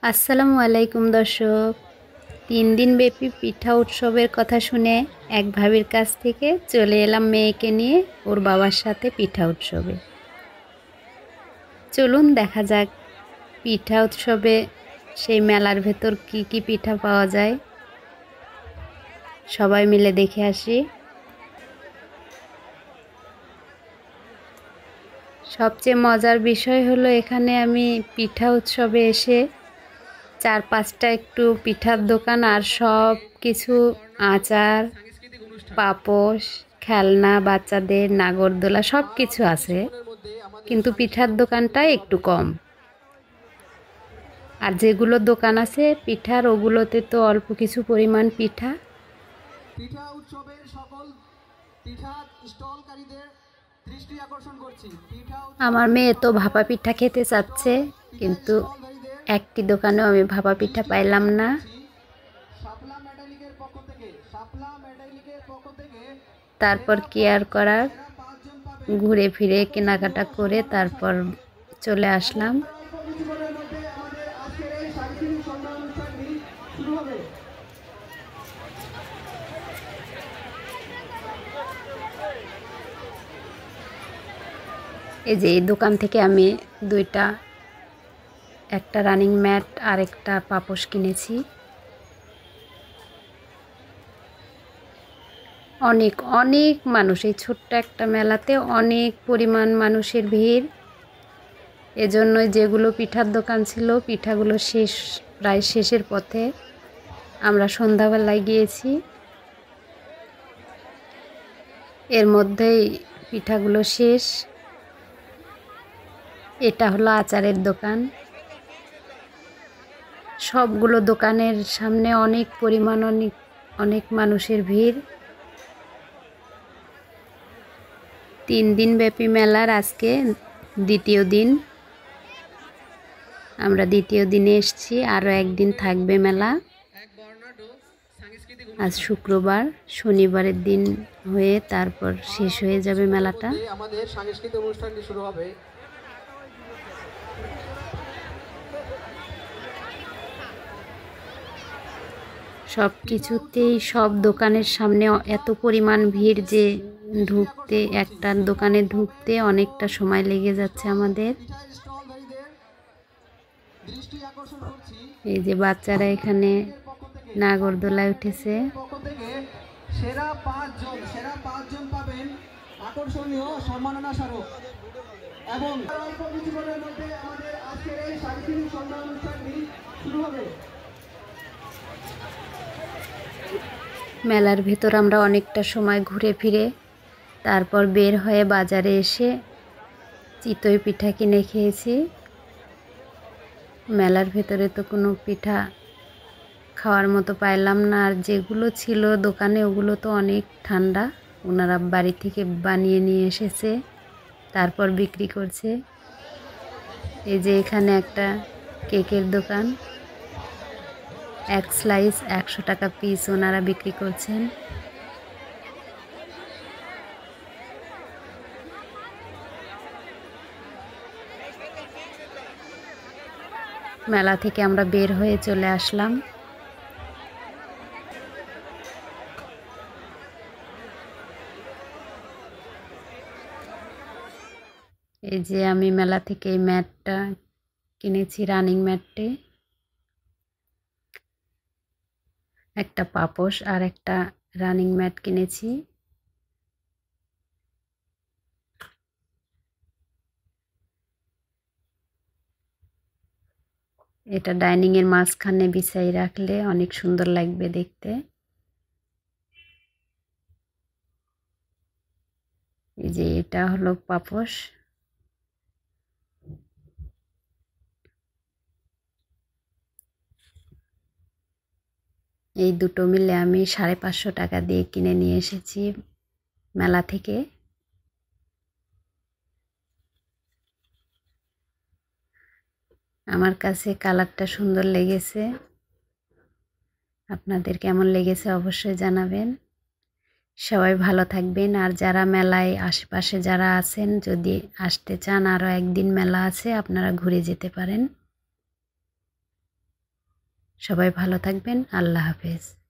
আসসালামু আলাইকুম দর্শক। 3 দিন ব্যাপী পিঠা উৎসবের কথা শুনে এক ভাবির কাছ থেকে চলে এলাম মেয়েকে নিয়ে ওর বাবার সাথে পিঠা উৎসবে। চলুন দেখা যাক পিঠা উৎসবে সেই মেলার ভেতর কি কি পিঠা পাওয়া যায়, সবাই মিলে দেখে আসি। সবচেয়ে মজার বিষয় হলো এখানে আমি পিঠা উৎসবে এসে 4-5টা একটু পিঠার দোকান আর সব কিছু আচার, পাপোশ, খেলনা, বাচ্চাদের নাগরদোলা সব কিছু আছে, কিন্তু পিঠার দোকানটা একটু কম। আর যেগুলো দোকান আছে পিঠার, ওগুলোতে তো অল্প কিছু পরিমাণ পিঠা। পিঠা উৎসবের সকল পিঠা স্টলকারীদের দৃষ্টি আকর্ষণ করছি। আমার মেয়ে তো ভাপা পিঠা খেতে চাচ্ছে, কিন্তু একটি দোকানেও আমি ভাপা পিঠা পাইলাম না। তারপর কি আর করার, ঘুরে ফিরে কেনাকাটা করে তারপর চলে আসলাম। এই যে এই দোকান থেকে আমি একটা রানিং ম্যাট আর একটা পাপোশ কিনেছি। অনেক অনেক মানুষ, এই ছোট্ট একটা মেলাতে অনেক পরিমাণ মানুষের ভিড়। এজন্যই যেগুলো পিঠার দোকান ছিল পিঠাগুলো প্রায় শেষের পথে। আমরা সন্ধ্যাবেলায় গিয়েছি, এর মধ্যেই পিঠাগুলো শেষ। এটা হলো আচারের দোকান। সবগুলো দোকানের সামনে অনেক পরিমাণ অনেক মানুষের ভিড়। 3 দিন ব্যাপী মেলার আজকে দ্বিতীয় দিন। আমরা দ্বিতীয় দিনে এসেছি, আরও একদিন থাকবে মেলা। আজ শুক্রবার, শনিবারের দিন হয়ে তারপর শেষ হয়ে যাবে মেলাটা। আমাদের সাংস্কৃতিক অনুষ্ঠানটি শুরু হবে। সব কিছুতেই সব দোকানের সামনে এত পরিমাণ ভিড় যে একটা দোকানে ঢুকতে অনেকটা সময় লেগে যাচ্ছে আমাদের। এই যে বাচ্চারা এখানে নাগরদোলায় উঠেছে। সেরা 5 জন পাবেন আকর্ষণীয় সম্মাননা স্মারক। এবং অল্প কিছুক্ষণের মধ্যে আমাদের আজকের এই সাংস্কৃতিক সন্ধ্যা অনুষ্ঠানটি শুরু হবে। মেলার ভেতর আমরা অনেকটা সময় ঘুরে ফিরে তারপর বের হয়ে বাজারে এসে চিতই পিঠা কিনে খেয়েছি। মেলার ভেতরে তো কোনো পিঠা খাওয়ার মতো পাইলাম না, আর যেগুলো ছিল দোকানে ওগুলো তো অনেক ঠান্ডা। ওনারা বাড়ি থেকে বানিয়ে নিয়ে এসেছে তারপর বিক্রি করছে। এই যে এখানে একটা কেকের দোকান, 1 স্লাইস 100 টাকা পিস ওনারা বিক্রি করছেন। মেলা থেকে আমরা বের হয়ে চলে আসলাম। এই যে আমি মেলা থেকে এই ম্যাটটা কিনেছি, রানিং ম্যাটটি, একটা পাপোশ আর একটা রানিং ম্যাট কিনেছি। এটা ডাইনিং এর মাঝখানে বিছাই রাখলে অনেক সুন্দর লাগবে দেখতে। এই যে এটা হলো পাপোশ। এই দুটো মিলে আমি 550 টাকা দিয়ে কিনে নিয়ে এসেছি মেলা থেকে। আমার কাছে কালারটা সুন্দর লেগেছে, আপনাদের কেমন লেগেছে অবশ্যই জানাবেন। সবাই ভালো থাকবেন। আর যারা মেলায় আশেপাশে যারা আছেন, যদি আসতে চান, আরও একদিন মেলা আছে, আপনারা ঘুরে যেতে পারেন। সবাই ভালো থাকবেন। আল্লাহ হাফেজ।